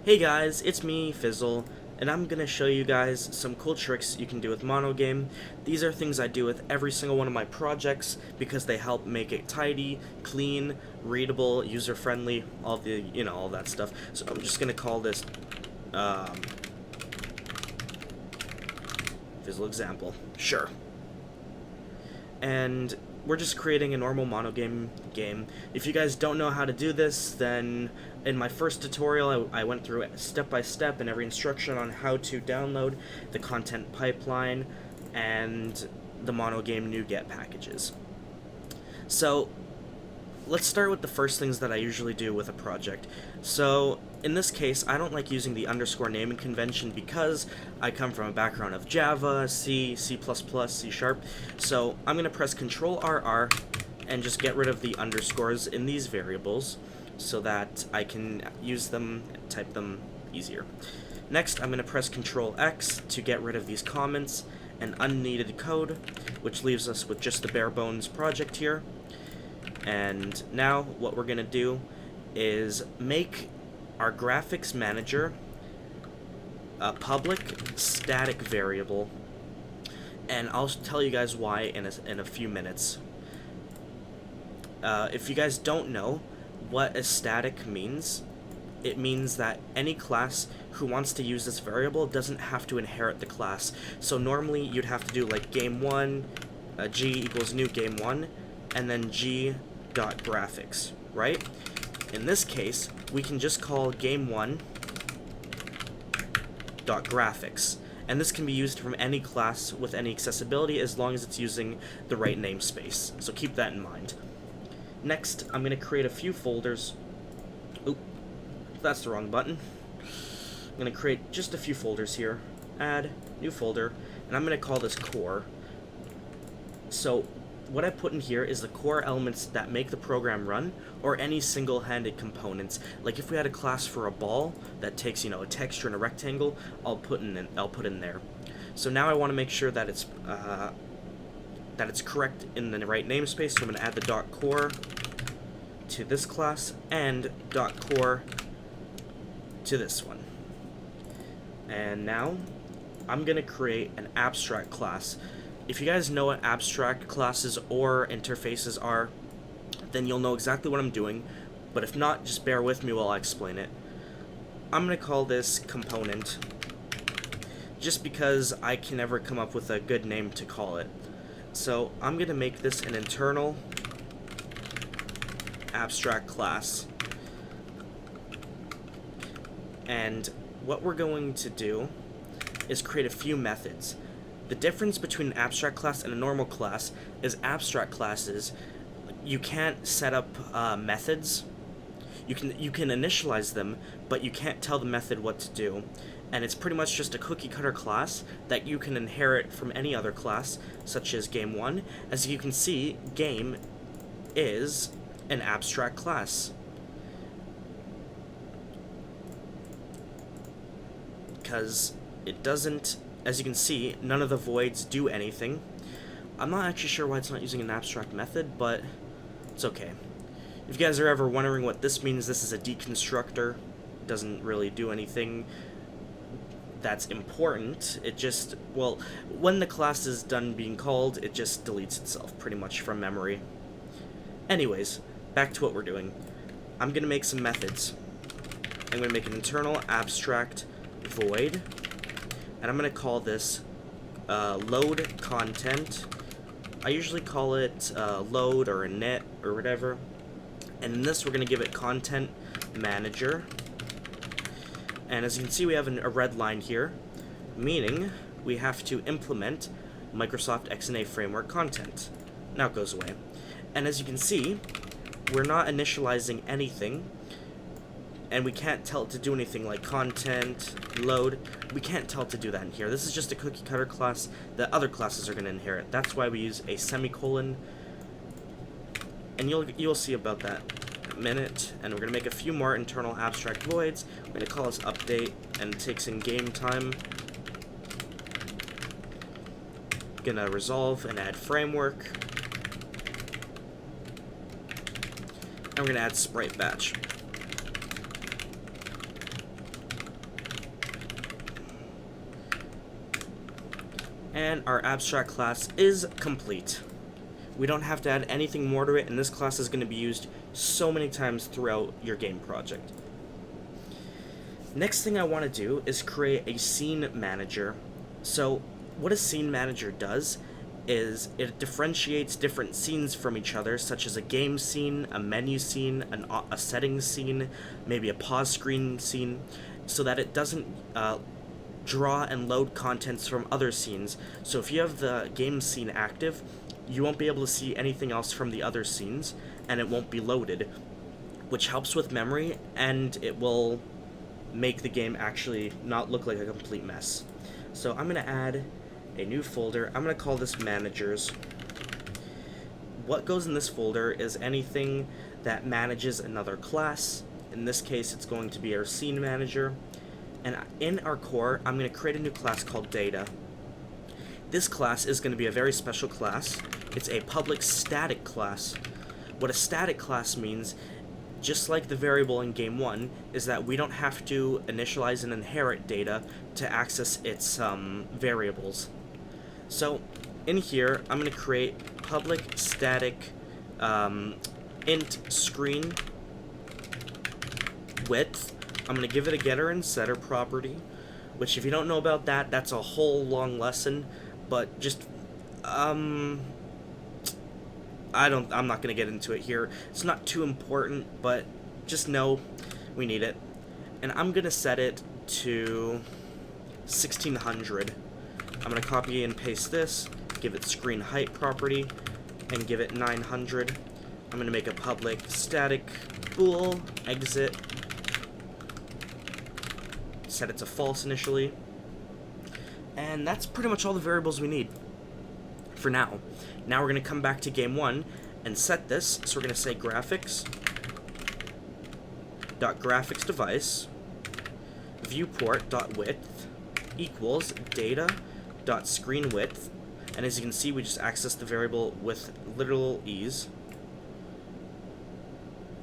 Hey guys, it's me, Fizzle, and I'm gonna show you guys some cool tricks you can do with MonoGame. These are things I do with every single one of my projects because they help make it tidy, clean, readable, user-friendly, all that stuff. So I'm just gonna call this, Fizzle example. Sure. And we're just creating a normal MonoGame game. If you guys don't know how to do this, then in my first tutorial I went through it step by step and every instruction on how to download the content pipeline and the MonoGame NuGet packages. So let's start with the first things that I usually do with a project. So in this case, I don't like using the underscore naming convention because I come from a background of Java, C, C++, C#. So I'm going to press Ctrl-RR and just get rid of the underscores in these variables so that I can use them and type them easier. Next, I'm going to press Ctrl-X to get rid of these comments and unneeded code, which leaves us with just the bare bones project here. And now what we're going to do is make our graphics manager a public static variable, and I'll tell you guys why in a few minutes. If you guys don't know what a static means, it means that any class who wants to use this variable doesn't have to inherit the class. So normally you'd have to do like game1, g equals new game1, and then g.graphics, right? In this case, we can just call game1.graphics, and this can be used from any class with any accessibility as long as it's using the right namespace, so keep that in mind. Next, I'm going to create a few folders. Oop, that's the wrong button. I'm going to create just a few folders here. Add, new folder, and I'm going to call this core. So what I put in here is the core elements that make the program run, or any single-handed components. Like if we had a class for a ball that takes, a texture and a rectangle, I'll put in there. So now I want to make sure that it's correct in the right namespace. So I'm going to add the .core to this class and .core to this one. And now I'm going to create an abstract class. If you guys know what abstract classes or interfaces are, then you'll know exactly what I'm doing, but if not, just bear with me while I explain it. I'm going to call this component, just because I can never come up with a good name to call it. So I'm going to make this an internal abstract class. And what we're going to do is create a few methods. The difference between an abstract class and a normal class is abstract classes, you can't set up methods. You can initialize them, but you can't tell the method what to do. And it's pretty much just a cookie-cutter class that you can inherit from any other class, such as game1. As you can see, game is an abstract class, because it doesn't, as you can see, none of the voids do anything. I'm not actually sure why it's not using an abstract method, but it's okay. If you guys are ever wondering what this means, this is a deconstructor. It doesn't really do anything that's important. It just, well, when the class is done being called, it just deletes itself pretty much from memory. Anyways, back to what we're doing. I'm going to make some methods. I'm going to make an internal abstract void, and I'm going to call this load content. I usually call it load or init or whatever. And in this, we're going to give it content manager. And as you can see, we have a red line here, meaning we have to implement Microsoft XNA Framework content. Now it goes away. And as you can see, we're not initializing anything, and we can't tell it to do anything like content, load. We can't tell it to do that in here. This is just a cookie-cutter class that other classes are going to inherit. That's why we use a semicolon, and you'll see about that in a minute. And we're going to make a few more internal abstract voids. We're going to call this update, and it takes in game time. Gonna resolve and add framework, and we're going to add sprite batch. And our abstract class is complete. We don't have to add anything more to it, and this class is going to be used so many times throughout your game project. Next thing I want to do is create a scene manager. So what a scene manager does is it differentiates different scenes from each other, such as a game scene, a menu scene, a settings scene, maybe a pause screen scene, so that it doesn't draw and load contents from other scenes. So if you have the game scene active, you won't be able to see anything else from the other scenes, and it won't be loaded, which helps with memory, and it will make the game actually not look like a complete mess. So I'm going to add a new folder. I'm going to call this Managers. What goes in this folder is anything that manages another class. In this case, it's going to be our Scene Manager. And in our core, I'm going to create a new class called Data. This class is going to be a very special class. It's a public static class. What a static class means, just like the variable in Game 1, is that we don't have to initialize and inherit data to access its variables. So in here, I'm going to create public static int screen width. I'm going to give it a getter and setter property, which if you don't know about that, that's a whole long lesson, but just I'm not going to get into it here. It's not too important, but just know we need it. And I'm going to set it to 1600. I'm going to copy and paste this, give it screen height property, and give it 900. I'm going to make a public static bool, exit, set it to false initially. And that's pretty much all the variables we need for now. Now we're going to come back to game 1 and set this. So we're going to say graphics.graphicsDevice viewport.width equals data.screenWidth. And as you can see, we just accessed the variable with literal ease.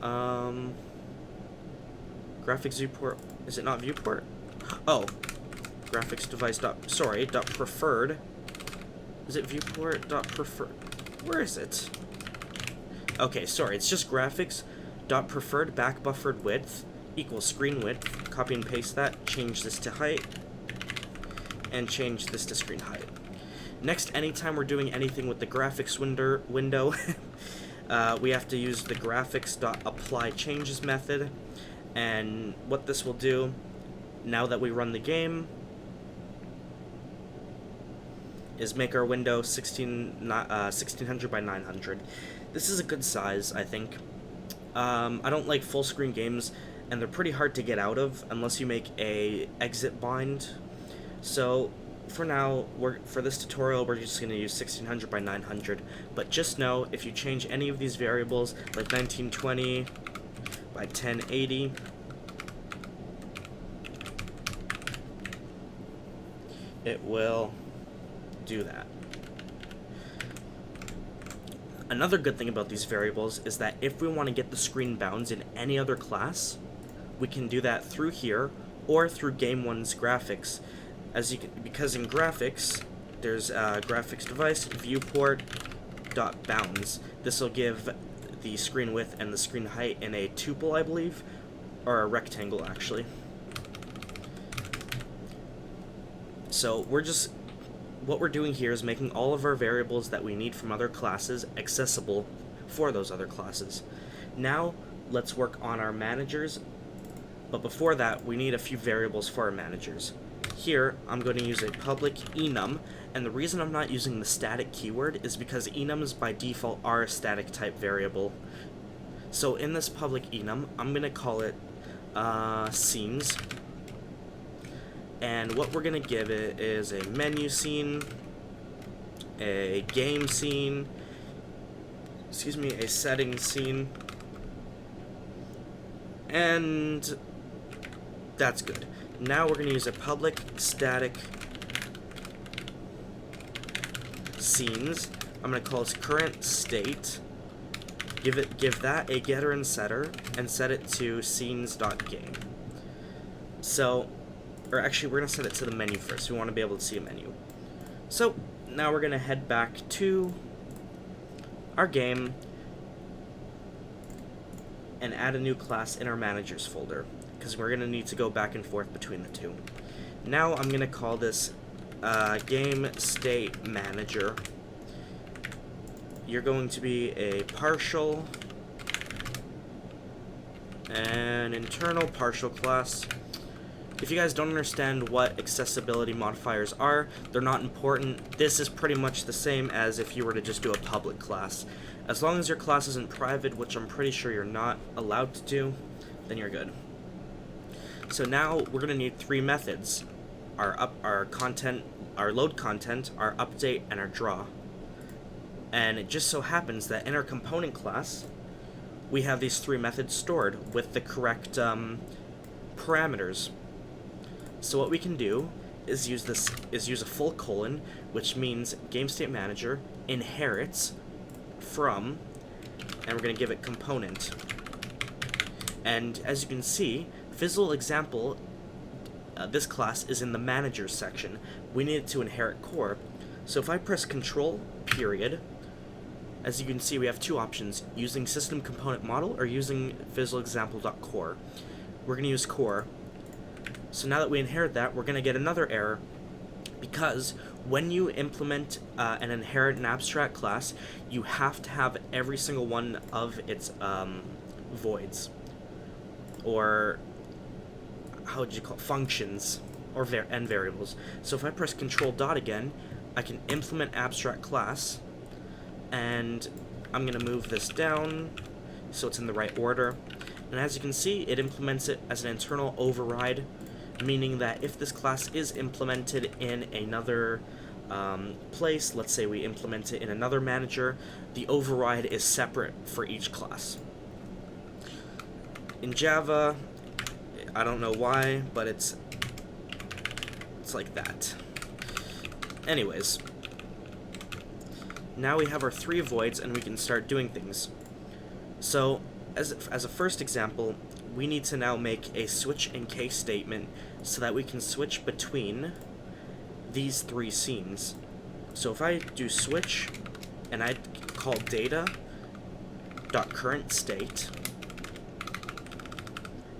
Graphics viewport, is it not viewport? Oh, graphics device dot preferred. Is it viewport dot preferred? Where is it? Okay, sorry, it's just graphics dot preferred back buffered width equals screen width. Copy and paste that, change this to height, and change this to screen height. Next, anytime we're doing anything with the graphics window, we have to use the graphics.applyChanges method. And what this will do, now that we run the game, is make our window 1600 by 900. This is a good size, I think. I don't like full screen games, and they're pretty hard to get out of unless you make a exit bind. So for now, for this tutorial, we're just going to use 1600 by 900. But just know, if you change any of these variables, like 1920 by 1080, it will do that. Another good thing about these variables is that if we want to get the screen bounds in any other class, we can do that through here or through Game 1's graphics. Because in graphics, there's graphics device viewport.bounds. This will give the screen width and the screen height in a tuple, I believe, or a rectangle actually. So what we're doing here is making all of our variables that we need from other classes accessible for those other classes. Now let's work on our managers, but before that we need a few variables for our managers. Here I'm going to use a public enum, and the reason I'm not using the static keyword is because enums by default are a static type variable. So in this public enum, I'm going to call it scenes. And what we're going to give it is a menu scene, a game scene, a settings scene, and that's good. Now we're going to use a public static scenes. I'm going to call this current state, give that a getter and setter, and set it to scenes.game. So, or actually we're going to set it to the menu first. We want to be able to see a menu. So now we're going to head back to our game and add a new class in our managers folder, because we're going to need to go back and forth between the two. Now I'm going to call this game state manager. You're going to be a partial and internal partial class. If you guys don't understand what accessibility modifiers are, they're not important. This is pretty much the same as if you were to just do a public class. As long as your class isn't private, which I'm pretty sure you're not allowed to do, then you're good. So now we're going to need three methods: our load content, our update, and our draw. And it just so happens that in our component class, we have these three methods stored with the correct parameters. So what we can do is use a full colon, which means GameStateManager inherits from, and we're going to give it component. And as you can see, Fizzle example, this class is in the manager section. We need it to inherit core. So if I press Control period, as you can see, we have two options: using system component model or using fizzleexample.core. We're going to use core. So now that we inherit that, we're going to get another error, because when you implement and inherit an abstract class, you have to have every single one of its voids, or how would you call it? Functions, or variables. So if I press Control dot again, I can implement abstract class, and I'm going to move this down so it's in the right order. And as you can see, it implements it as an internal override, meaning that if this class is implemented in another place, let's say we implement it in another manager, the override is separate for each class. In Java, I don't know why, but it's like that. Anyways, now we have our three voids and we can start doing things. So as a first example, we need to now make a switch in case statement so that we can switch between these three scenes. So if I do switch and I call data.currentState,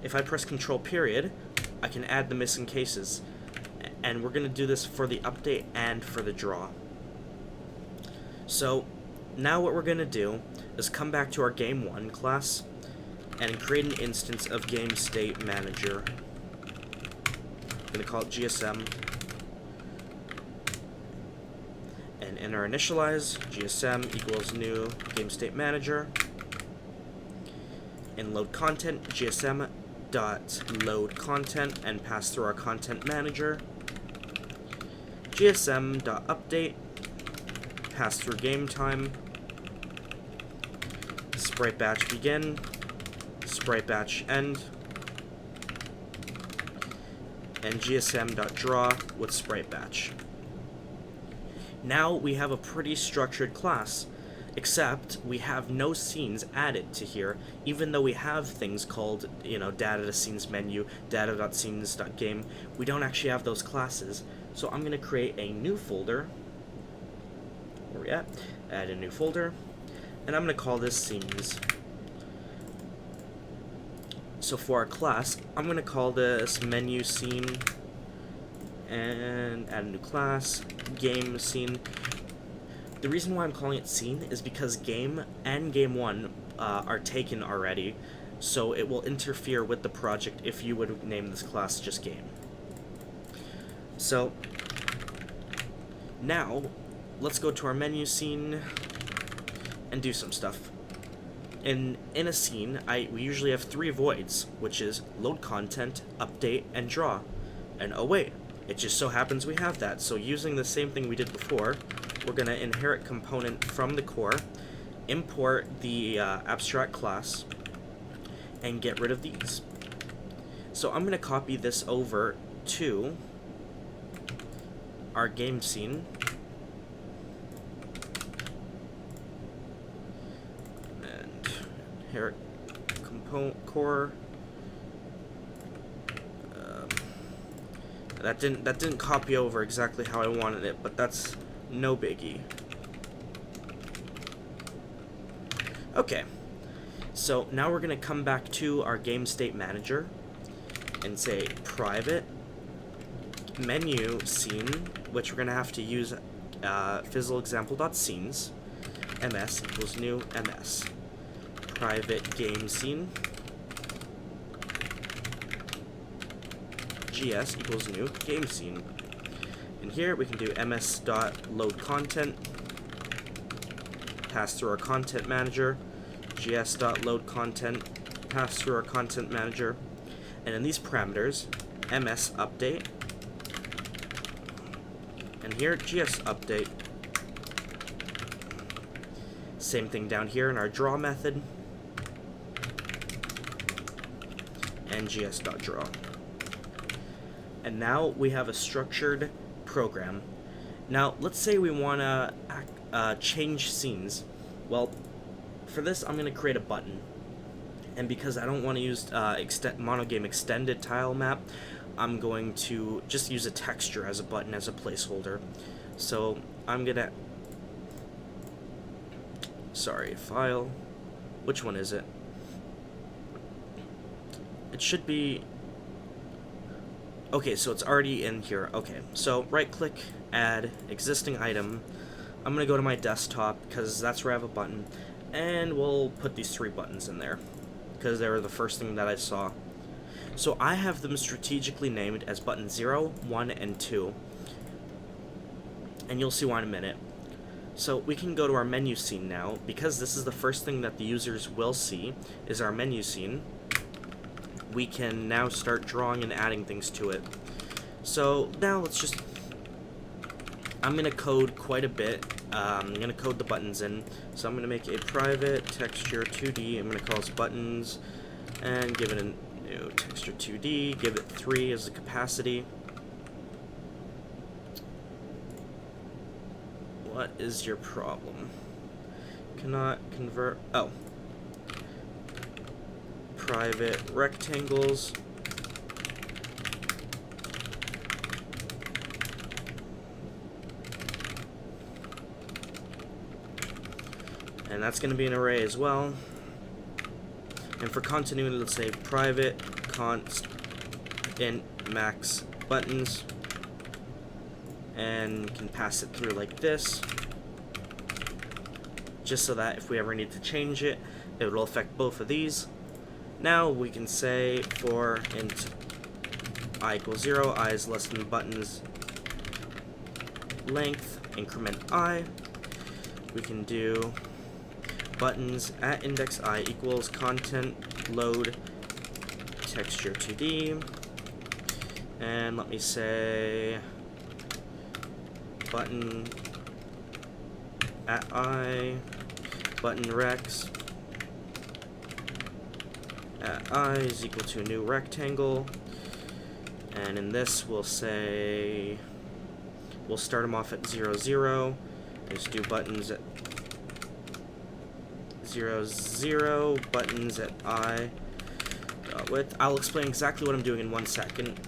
if I press Control period, I can add the missing cases. And we're going to do this for the update and for the draw. So now what we're going to do is come back to our Game1 class and create an instance of GameStateManager. I'm going to call it GSM. And in our initialize, GSM equals new GameStateManager. In load content, GSM dot load content, and pass through our content manager. GSM dot update, pass through game time. Sprite batch begin, sprite batch end, and GSM.draw with sprite batch. Now we have a pretty structured class, except we have no scenes added to here, even though we have things called, data.scenes menu, data.scenes.game. We don't actually have those classes. So I'm going to create a new folder. Where we at? Add a new folder. And I'm going to call this scenes. So for our class, I'm going to call this menu scene, and add a new class, game scene. The reason why I'm calling it scene is because game and game1 are taken already, so it will interfere with the project if you would name this class just game. So now let's go to our menu scene and do some stuff. In a scene, we usually have three voids, which is load content, update, and draw. And oh wait, it just so happens we have that. So using the same thing we did before, we're going to inherit component from the core, import the abstract class, and get rid of these. So I'm going to copy this over to our game scene. Inherit component core. That didn't copy over exactly how I wanted it, but that's no biggie. Okay, so now we're going to come back to our game state manager and say private menu scene, which we're going to have to use fizzleexample.scenes, ms equals new ms, private game scene, gs equals new game scene. And here we can do ms.load content, pass through our content manager, gs.load content, pass through our content manager, and in these parameters, ms update, and here gs update. Same thing down here in our draw method, and gs.draw. And now we have a structured program. Now let's say we want to change scenes. Well, for this I'm going to create a button, and because I don't want to use MonoGame extended tile map, I'm going to just use a texture as a button as a placeholder. So I'm gonna, sorry, file, which one is it? It should be, okay, so it's already in here. Okay, so right click, add existing item. I'm gonna go to my desktop because that's where I have a button, and we'll put these 3 buttons in there because they were the first thing that I saw. So I have them strategically named as button 0, 1, and 2. And you'll see why in a minute. So we can go to our menu scene now, because this is the first thing that the users will see, is our menu scene. We can now start drawing and adding things to it. So now let's just, I'm going to code quite a bit. I'm going to code the buttons in. So I'm going to make a private texture 2D. I'm going to call this buttons, and give it a new texture 2D, give it 3 as the capacity. What is your problem? Cannot convert, oh. Private rectangles. And that's going to be an array as well. And for continuity, let's say private const int max buttons, and can pass it through like this, just so that if we ever need to change it, it will affect both of these. Now we can say for int I equals 0, I is less than buttons length, increment I. We can do buttons at index I equals content load texture 2D, and let me say button at I, button rex at I is equal to a new rectangle, and in this we'll say, we'll start them off at 0, 0, just do buttons at 0, 0, buttons at I width. I'll explain exactly what I'm doing in 1 second.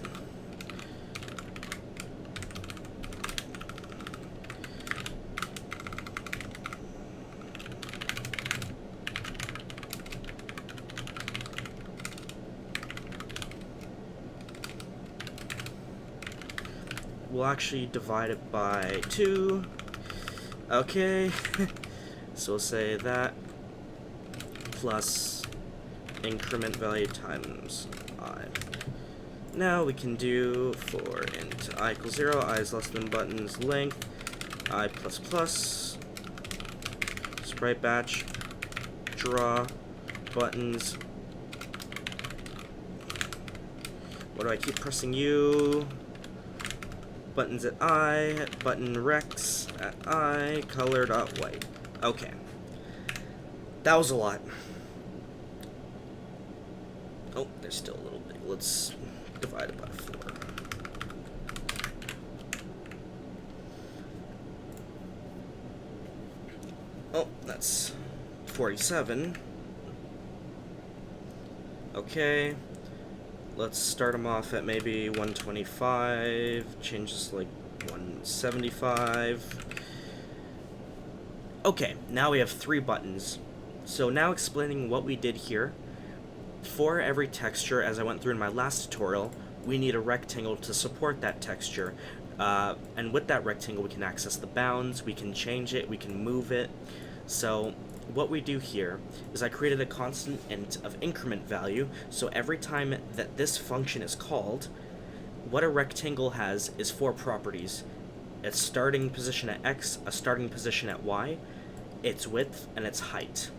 We'll actually divide it by 2. Okay, so we'll say that plus increment value times I. Now we can do for int I equals 0, I is less than buttons length, I plus plus, sprite batch, draw, buttons. What do I keep pressing U? Buttons at I, button rex at I, color.white. Okay. That was a lot. Oh, there's still a little bit. Let's divide it by 4. Oh, that's 47. Okay. Let's start them off at maybe 125, change this to like 175. Okay, now we have 3 buttons. So now explaining what we did here. For every texture, as I went through in my last tutorial, we need a rectangle to support that texture. And with that rectangle, we can access the bounds, we can change it, we can move it. So what we do here is I created a constant int of increment value, so every time that this function is called, what a rectangle has is 4 properties. Its starting position at x, a starting position at y, its width, and its height.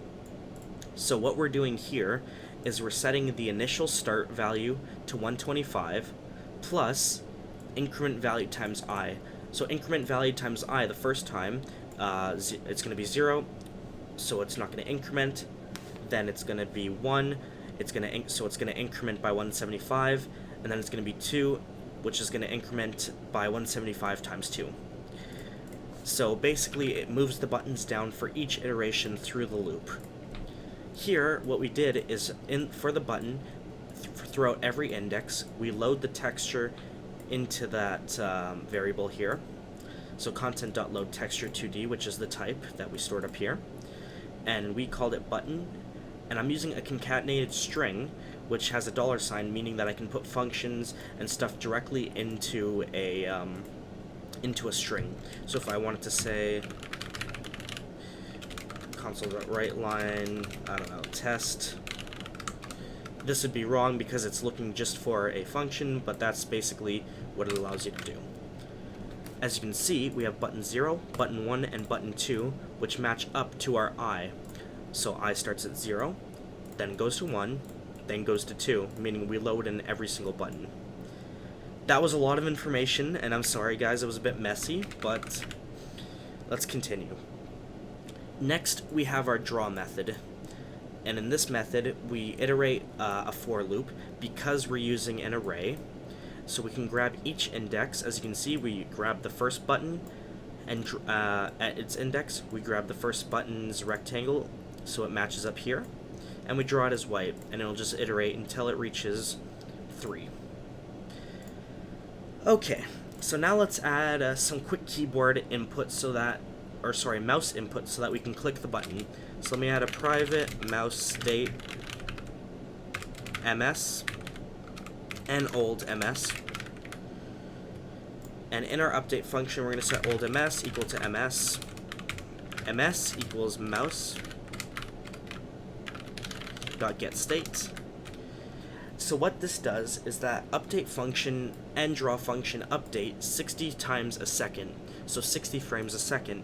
So what we're doing here is we're setting the initial start value to 125 plus increment value times I. So increment value times I the first time, it's going to be 0, so it's not going to increment. Then it's going to be 1, so it's going to increment by 175, and then it's going to be 2, which is going to increment by 175 times 2. So basically it moves the buttons down for each iteration through the loop. Here, what we did is, for the button, throughout every index, we load the texture into that variable here. So content.load texture2d, which is the type that we stored up here. And we called it button. And I'm using a concatenated string, which has a $sign, meaning that I can put functions and stuff directly into a string. So if I wanted to say console.writeLine, I don't know, test, this would be wrong because it's looking just for a function, but that's basically what it allows you to do. As you can see, we have button 0, button 1, and button 2, which match up to our I. So I starts at 0, then goes to 1, then goes to 2, meaning we load in every single button. That was a lot of information, and I'm sorry guys, it was a bit messy, but let's continue. Next, we have our draw method. And in this method, we iterate a for loop because we're using an array. So we can grab each index. As you can see, we grab the first button, and at its index, we grab the first button's rectangle, so it matches up here. And we draw it as white, and it'll just iterate until it reaches 3. Okay, so now let's add some quick keyboard input mouse input so that we can click the button. So let me add a private mouse state ms and old ms. And in our update function, we're going to set old ms equal to ms. ms equals mouse dot get state. So what this does is that update function and draw function update 60 times a second, so 60 frames a second.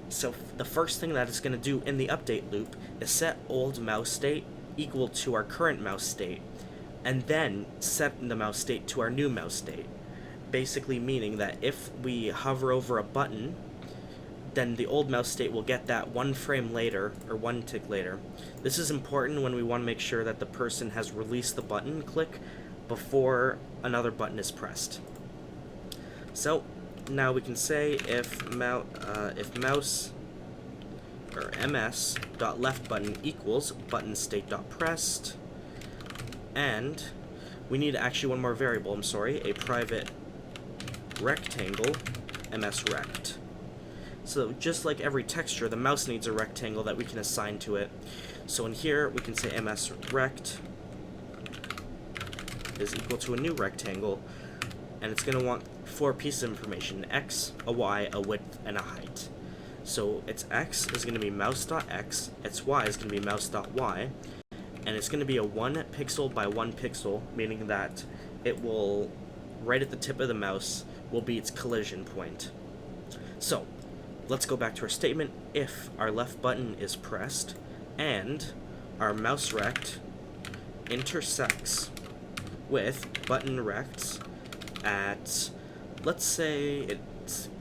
So the first thing that it's going to do in the update loop is set old mouse state equal to our current mouse state, and then set the mouse state to our new mouse state. Basically meaning that if we hover over a button, then the old mouse state will get that 1 frame later, or 1 tick later. This is important when we want to make sure that the person has released the button click before another button is pressed. So now we can say if mouse or ms dot left button equals button state dot pressed, and we need actually one more variable, a private rectangle ms rect. So just like every texture, the mouse needs a rectangle that we can assign to it. So in here we can say ms rect is equal to a new rectangle, and it's going to want 4 pieces of information: x, a y, a width, and a height. So its x is going to be mouse.x, its y is going to be mouse.y, and it's going to be a 1 pixel by 1 pixel, meaning that it will, right at the tip of the mouse, will be its collision point. So let's go back to our statement. If our left button is pressed and our mouse rect intersects with button rects at, let's say it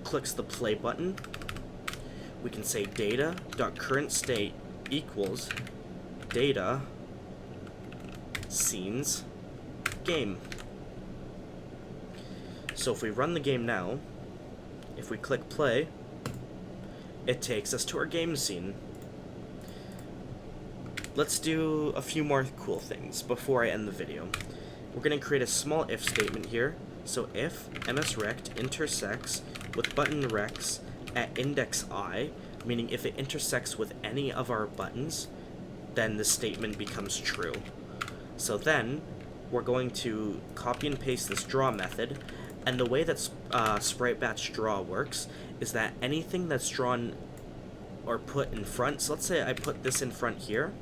clicks the play button, we can say data.currentState equals data scenes game. So if we run the game now, if we click play, it takes us to our game scene. Let's do a few more cool things before I end the video. We're going to create a small if statement here. So if msrect intersects with button rects at index I, meaning if it intersects with any of our buttons, then the statement becomes true. So then, we're going to copy and paste this draw method, and the way that sprite batch draw works is that anything that's drawn or put in front, so let's say I put this in front here,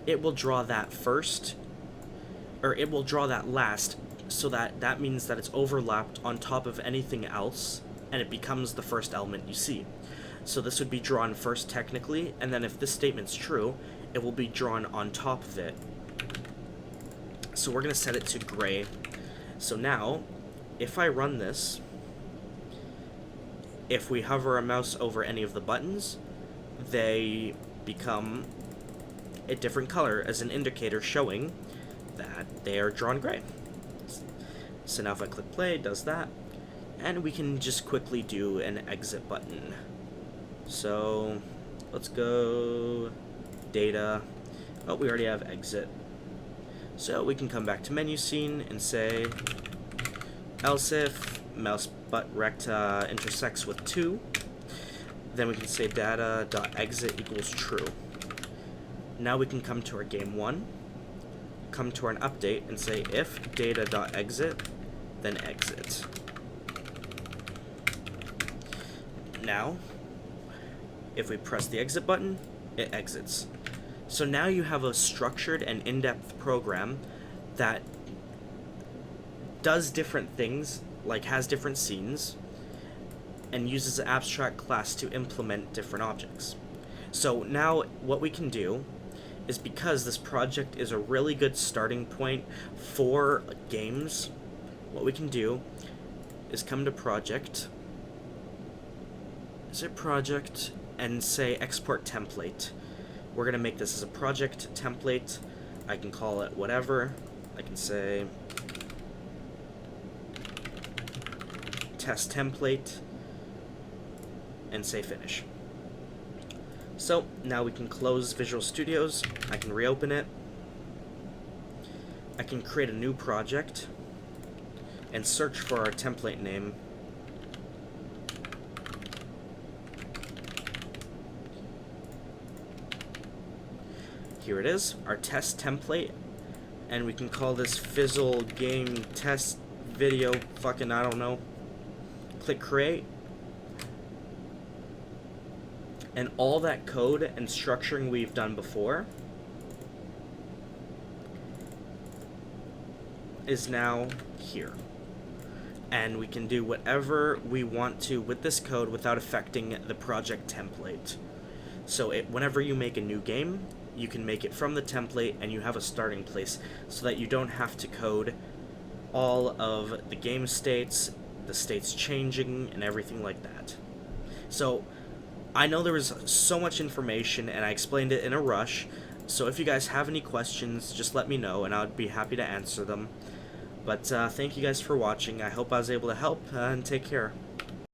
it will draw that first, or it will draw that last, so that means that it's overlapped on top of anything else, and it becomes the first element you see. So this would be drawn first technically, and then if this statement's true, it will be drawn on top of it. So we're going to set it to gray. So now, if I run this, if we hover our mouse over any of the buttons, they become a different color as an indicator showing that they are drawn gray. So now if I click play, it does that. And we can just quickly do an exit button. So let's go data. Oh, we already have exit. So we can come back to menu scene and say else if mouse butt rect intersects with 2, then we can say data.exit equals true. Now we can come to our game 1, come to our update and say if data.exit, then exit. Now, if we press the exit button, it exits. So now you have a structured and in-depth program that does different things, like has different scenes, and uses an abstract class to implement different objects. So now what we can do is, because this project is a really good starting point for games, what we can do is come to project, and say export template. We're going to make this as a project template. I can call it whatever. I can say test template and say finish. So now we can close Visual Studios. I can reopen it. I can create a new project and search for our template name. Here it is, our test template, and we can call this Fizzle Game Test Video, fucking I don't know. Click create. And all that code and structuring we've done before is now here. And we can do whatever we want to with this code without affecting the project template. So whenever you make a new game, you can make it from the template and you have a starting place so that you don't have to code all of the game states, the states changing, and everything like that. So I know there was so much information and I explained it in a rush, so if you guys have any questions, just let me know and I'd be happy to answer them. But thank you guys for watching. I hope I was able to help, and take care.